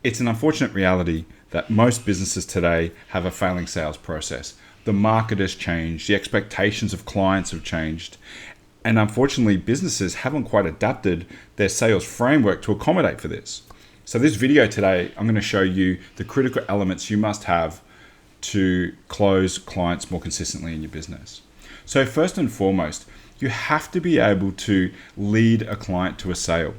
It's an unfortunate reality that most businesses today have a failing sales process. The market has changed, the expectations of clients have changed, and unfortunately, businesses haven't quite adapted their sales framework to accommodate for this. So this video today, I'm going to show you the critical elements you must have to close clients more consistently in your business. So first and foremost, you have to be able to lead a client to a sale.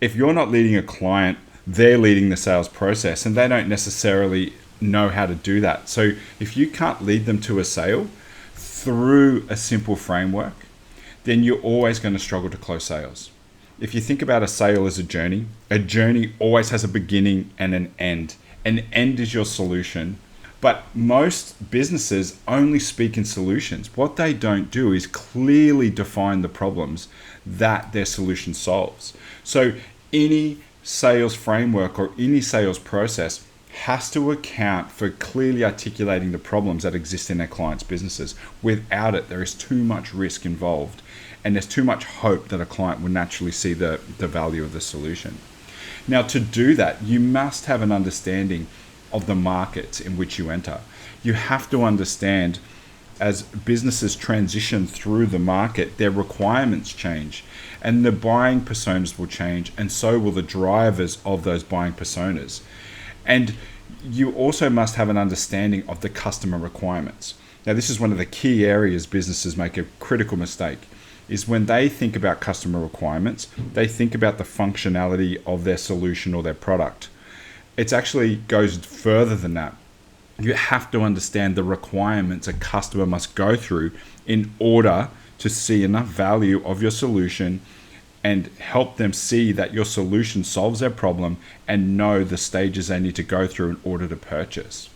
If you're not leading a client, they're leading the sales process and they don't necessarily know how to do that. So if you can't lead them to a sale through a simple framework, then you're always going to struggle to close sales. If you think about a sale as a journey always has a beginning and an end. An end is your solution. But most businesses only speak in solutions. What they don't do is clearly define the problems that their solution solves. So any sales framework or any sales process has to account for clearly articulating the problems that exist in their clients' businesses. Without it, there is too much risk involved, and there's too much hope that a client will naturally see the value of the solution. Now, to do that, you must have an understanding of the markets in which you enter. You have to understand, as businesses transition through the market, their requirements change and the buying personas will change, and so will the drivers of those buying personas. And you also must have an understanding of the customer requirements. Now, this is one of the key areas businesses make a critical mistake, is when they think about customer requirements, they think about the functionality of their solution or their product. It actually goes further than that. You have to understand the requirements a customer must go through in order to see enough value of your solution and help them see that your solution solves their problem and know the stages they need to go through in order to purchase,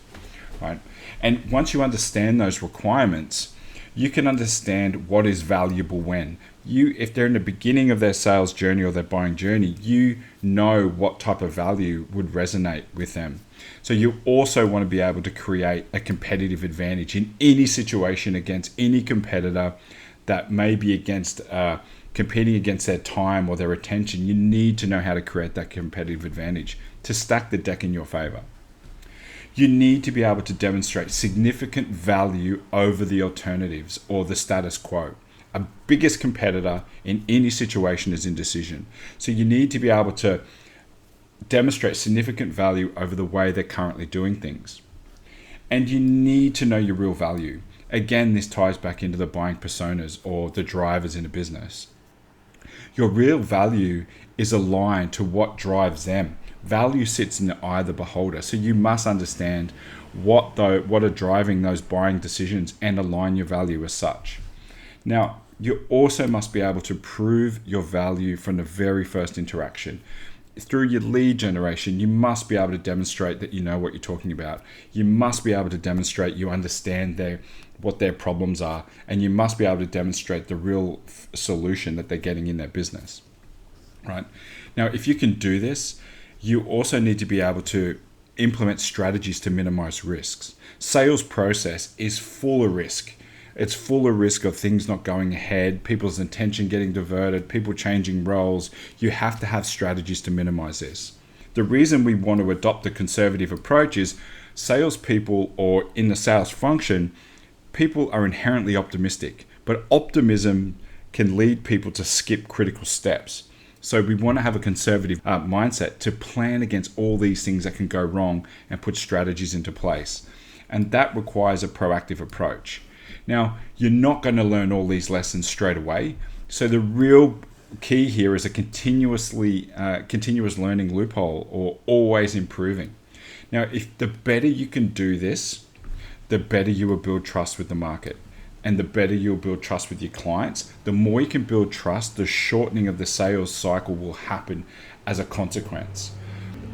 right? And once you understand those requirements, you can understand what is valuable when. If they're in the beginning of their sales journey or their buying journey, you know what type of value would resonate with them. So you also want to be able to create a competitive advantage in any situation against any competitor that may be competing against their time or their attention. You need to know how to create that competitive advantage to stack the deck in your favor. You need to be able to demonstrate significant value over the alternatives or the status quo. A biggest competitor in any situation is indecision. So you need to be able to demonstrate significant value over the way they're currently doing things. And you need to know your real value. Again, this ties back into the buying personas or the drivers in a business. Your real value is aligned to what drives them. Value sits in the eye of the beholder. So you must understand what are driving those buying decisions and align your value as such. Now, you also must be able to prove your value from the very first interaction. Through your lead generation, you must be able to demonstrate that you know what you're talking about. You must be able to demonstrate you understand what their problems are, and you must be able to demonstrate the real solution that they're getting in their business, right? Now, if you can do this, you also need to be able to implement strategies to minimize risks. Sales process is full of risk. It's full of risk of things not going ahead, people's attention getting diverted, people changing roles. You have to have strategies to minimize this. The reason we want to adopt the conservative approach is salespeople, or in the sales function, people are inherently optimistic, but optimism can lead people to skip critical steps. So we want to have a conservative mindset to plan against all these things that can go wrong and put strategies into place. And that requires a proactive approach. Now, you're not going to learn all these lessons straight away. So the real key here is a continuous learning loophole, or always improving. Now, if the better you can do this, the better you will build trust with the market. And the better you'll build trust with your clients. The more you can build trust, the shortening of the sales cycle will happen as a consequence.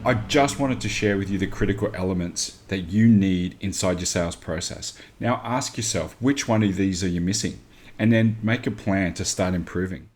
I just wanted to share with you the critical elements that you need inside your sales process. Now ask yourself, which one of these are you missing? And then make a plan to start improving.